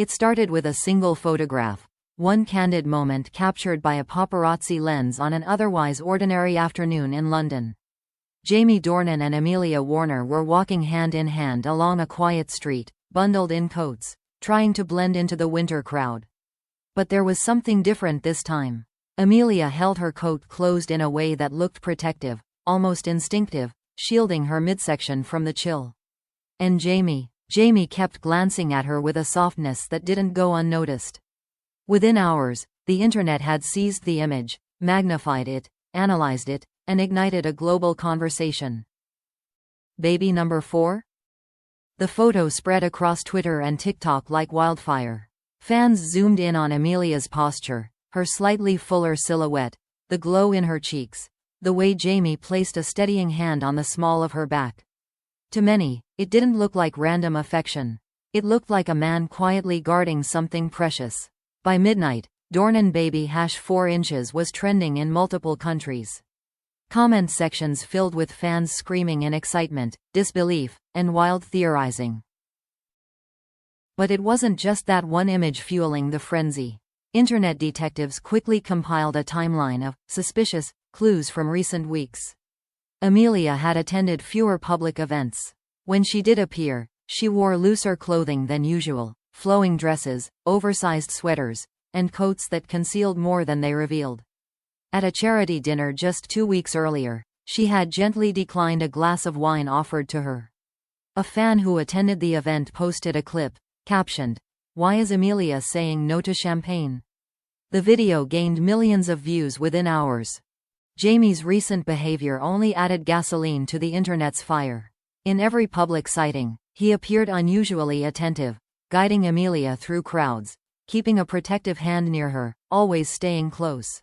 It started with a single photograph, one candid moment captured by a paparazzi lens on an otherwise ordinary afternoon in London. Jamie Dornan and Amelia Warner were walking hand in hand along a quiet street, bundled in coats, trying to blend into the winter crowd. But there was something different this time. Amelia held her coat closed in a way that looked protective, almost instinctive, shielding her midsection from the chill. And Jamie kept glancing at her with a softness that didn't go unnoticed. Within hours, the internet had seized the image, magnified it, analyzed it, and ignited a global conversation. Baby number 4? The photo spread across Twitter and TikTok like wildfire. Fans zoomed in on Amelia's posture, her slightly fuller silhouette, the glow in her cheeks, the way Jamie placed a steadying hand on the small of her back. To many, it didn't look like random affection. It looked like a man quietly guarding something precious. By midnight, Dornan baby #4 inches was trending in multiple countries. Comment sections filled with fans screaming in excitement, disbelief, and wild theorizing. But it wasn't just that one image fueling the frenzy. Internet detectives quickly compiled a timeline of suspicious clues from recent weeks. Amelia had attended fewer public events. When she did appear, she wore looser clothing than usual, flowing dresses, oversized sweaters, and coats that concealed more than they revealed. At a charity dinner just 2 weeks earlier, she had gently declined a glass of wine offered to her. A fan who attended the event posted a clip, captioned, "Why is Amelia saying no to champagne?" The video gained millions of views within hours. Jamie's recent behavior only added gasoline to the internet's fire. In every public sighting, he appeared unusually attentive, guiding Amelia through crowds, keeping a protective hand near her, always staying close.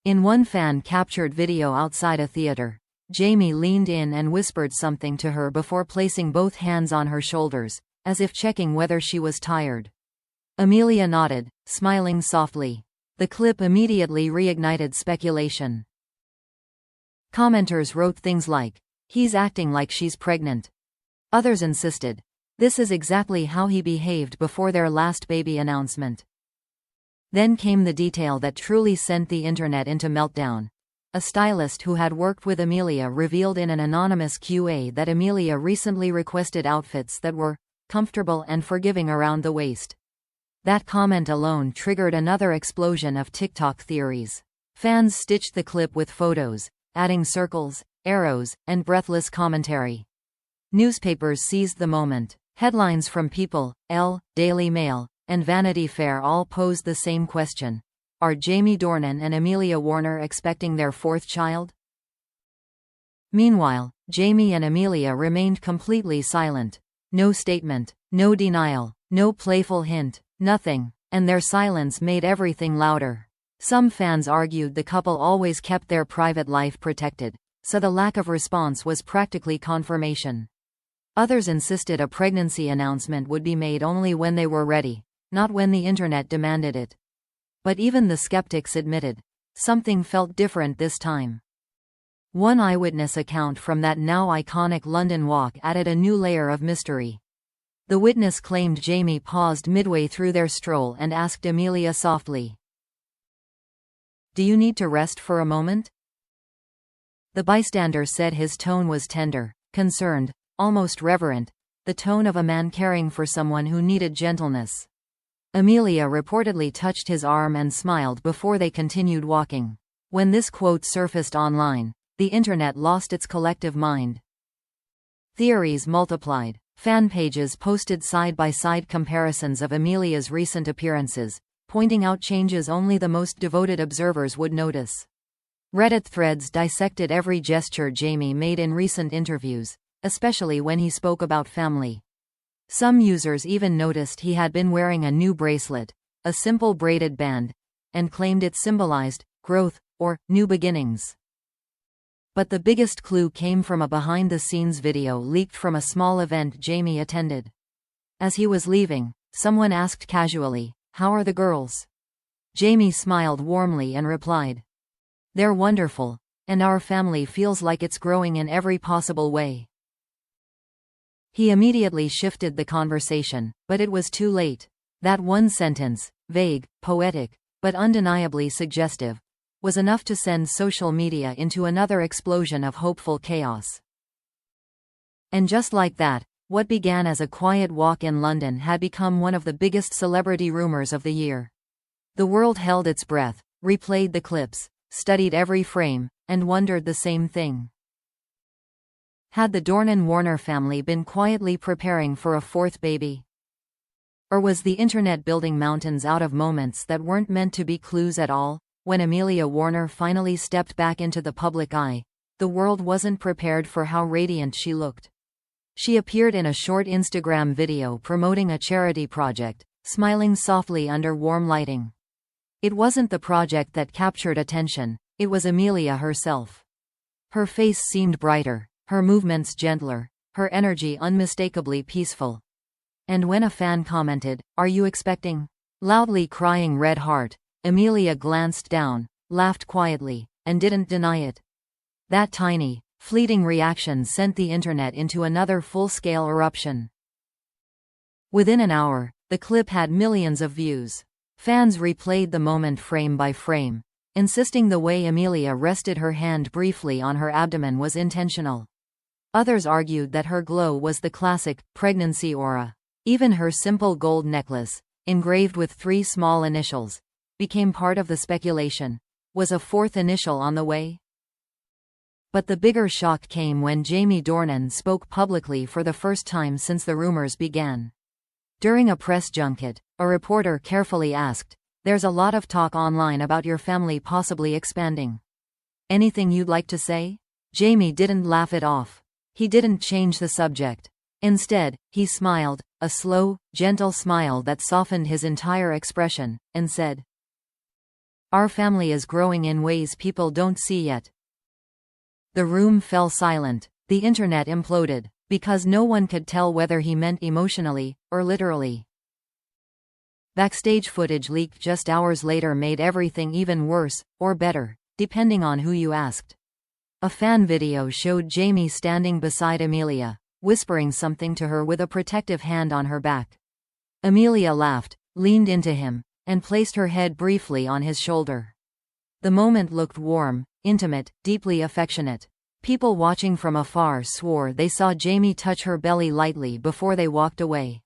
In one fan-captured video outside a theater, Jamie leaned in and whispered something to her before placing both hands on her shoulders, as if checking whether she was tired. Amelia nodded, smiling softly. The clip immediately reignited speculation. Commenters wrote things like, "He's acting like she's pregnant." Others insisted, "This is exactly how he behaved before their last baby announcement." Then came the detail that truly sent the internet into meltdown. A stylist who had worked with Amelia revealed in an anonymous QA that Amelia recently requested outfits that were comfortable and forgiving around the waist. That comment alone triggered another explosion of TikTok theories. Fans stitched the clip with photos, adding circles, arrows, and breathless commentary. Newspapers seized the moment. Headlines from People, Elle, Daily Mail, and Vanity Fair all posed the same question. Are Jamie Dornan and Amelia Warner expecting their 4th child? Meanwhile, Jamie and Amelia remained completely silent. No statement, no denial, no playful hint, nothing. And their silence made everything louder. Some fans argued the couple always kept their private life protected, so the lack of response was practically confirmation. Others insisted a pregnancy announcement would be made only when they were ready, not when the internet demanded it. But even the skeptics admitted, something felt different this time. One eyewitness account from that now iconic London walk added a new layer of mystery. The witness claimed Jamie paused midway through their stroll and asked Amelia softly, "Do you need to rest for a moment?" The bystander said his tone was tender, concerned, almost reverent, the tone of a man caring for someone who needed gentleness. Amelia reportedly touched his arm and smiled before they continued walking. When this quote surfaced online, the internet lost its collective mind. Theories multiplied. Fan pages posted side-by-side comparisons of Amelia's recent appearances, pointing out changes only the most devoted observers would notice. Reddit threads dissected every gesture Jamie made in recent interviews, especially when he spoke about family. Some users even noticed he had been wearing a new bracelet, a simple braided band, and claimed it symbolized growth or new beginnings. But the biggest clue came from a behind-the-scenes video leaked from a small event Jamie attended. As he was leaving, someone asked casually, "How are the girls?" Jamie smiled warmly and replied, "They're wonderful, and our family feels like it's growing in every possible way." He immediately shifted the conversation, but it was too late. That one sentence, vague, poetic, but undeniably suggestive, was enough to send social media into another explosion of hopeful chaos. And just like that, what began as a quiet walk in London had become one of the biggest celebrity rumors of the year. The world held its breath, replayed the clips, studied every frame, and wondered the same thing. Had the Dornan-Warner family been quietly preparing for a fourth baby? Or was the internet building mountains out of moments that weren't meant to be clues at all? When Amelia Warner finally stepped back into the public eye, the world wasn't prepared for how radiant she looked. She appeared in a short Instagram video promoting a charity project, smiling softly under warm lighting. It wasn't the project that captured attention, it was Amelia herself. Her face seemed brighter, her movements gentler, her energy unmistakably peaceful. And when a fan commented, "Are you expecting?" loudly crying red heart, Amelia glanced down, laughed quietly, and didn't deny it. That tiny, fleeting reaction sent the internet into another full-scale eruption. Within an hour, the clip had millions of views. Fans replayed the moment frame by frame, insisting the way Amelia rested her hand briefly on her abdomen was intentional. Others argued that her glow was the classic, pregnancy aura. Even her simple gold necklace, engraved with 3 small initials, became part of the speculation. Was a fourth initial on the way? But the bigger shock came when Jamie Dornan spoke publicly for the first time since the rumors began. During a press junket, a reporter carefully asked, "There's a lot of talk online about your family possibly expanding. Anything you'd like to say?" Jamie didn't laugh it off. He didn't change the subject. Instead, he smiled, a slow, gentle smile that softened his entire expression, and said, "Our family is growing in ways people don't see yet." The room fell silent. The internet imploded, because no one could tell whether he meant emotionally, or literally. Backstage footage leaked just hours later made everything even worse, or better, depending on who you asked. A fan video showed Jamie standing beside Amelia, whispering something to her with a protective hand on her back. Amelia laughed, leaned into him, and placed her head briefly on his shoulder. The moment looked warm, intimate, deeply affectionate. People watching from afar swore they saw Jamie touch her belly lightly before they walked away.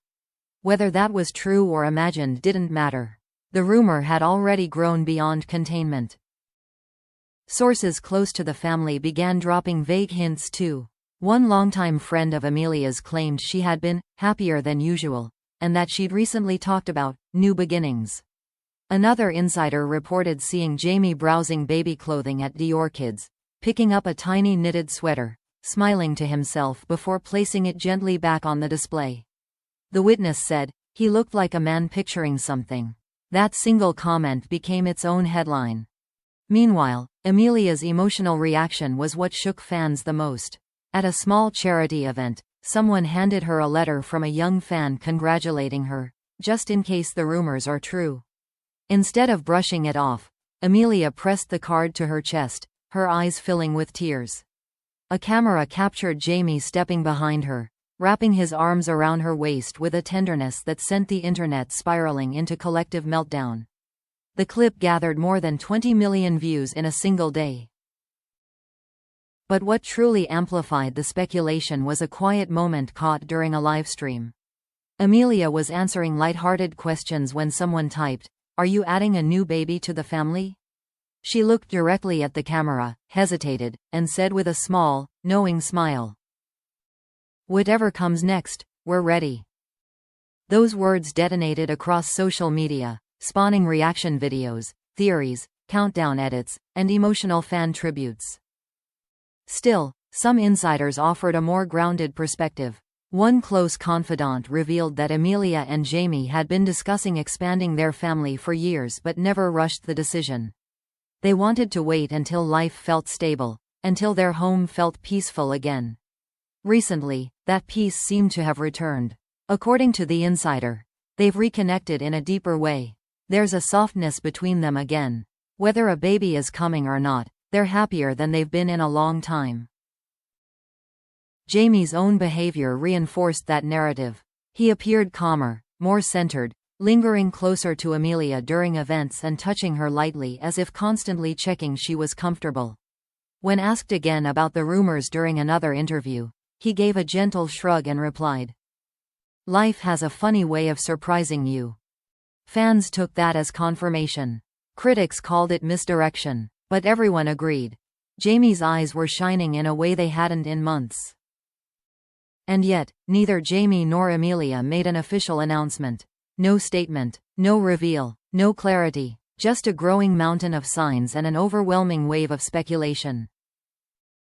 Whether that was true or imagined didn't matter. The rumor had already grown beyond containment. Sources close to the family began dropping vague hints too. One longtime friend of Amelia's claimed she had been happier than usual, and that she'd recently talked about new beginnings. Another insider reported seeing Jamie browsing baby clothing at Dior Kids, picking up a tiny knitted sweater, smiling to himself before placing it gently back on the display. The witness said, "He looked like a man picturing something." That single comment became its own headline. Meanwhile, Amelia's emotional reaction was what shook fans the most. At a small charity event, someone handed her a letter from a young fan congratulating her, just in case the rumors are true. Instead of brushing it off, Amelia pressed the card to her chest, her eyes filling with tears. A camera captured Jamie stepping behind her, wrapping his arms around her waist with a tenderness that sent the internet spiraling into collective meltdown. The clip gathered more than 20 million views in a single day. But what truly amplified the speculation was a quiet moment caught during a livestream. Amelia was answering light-hearted questions when someone typed, "Are you adding a new baby to the family?" She looked directly at the camera, hesitated, and said with a small, knowing smile, "Whatever comes next, we're ready." Those words detonated across social media, spawning reaction videos, theories, countdown edits, and emotional fan tributes. Still, some insiders offered a more grounded perspective. One close confidant revealed that Amelia and Jamie had been discussing expanding their family for years but never rushed the decision. They wanted to wait until life felt stable, until their home felt peaceful again. Recently, that peace seemed to have returned. According to the insider, they've reconnected in a deeper way. There's a softness between them again. Whether a baby is coming or not, they're happier than they've been in a long time. Jamie's own behavior reinforced that narrative. He appeared calmer, more centered, lingering closer to Amelia during events and touching her lightly as if constantly checking she was comfortable. When asked again about the rumors during another interview, he gave a gentle shrug and replied, "Life has a funny way of surprising you." Fans took that as confirmation. Critics called it misdirection, but everyone agreed. Jamie's eyes were shining in a way they hadn't in months. And yet, neither Jamie nor Amelia made an official announcement. No statement, no reveal, no clarity, just a growing mountain of signs and an overwhelming wave of speculation.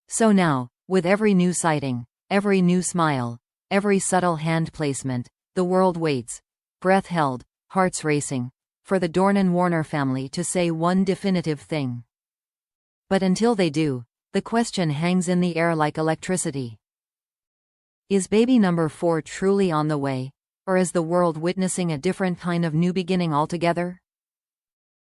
So now, with every new sighting, every new smile, every subtle hand placement, the world waits, breath held, hearts racing, for the Dornan-Warner family to say one definitive thing. But until they do, the question hangs in the air like electricity. Is baby number 4 truly on the way, or is the world witnessing a different kind of new beginning altogether?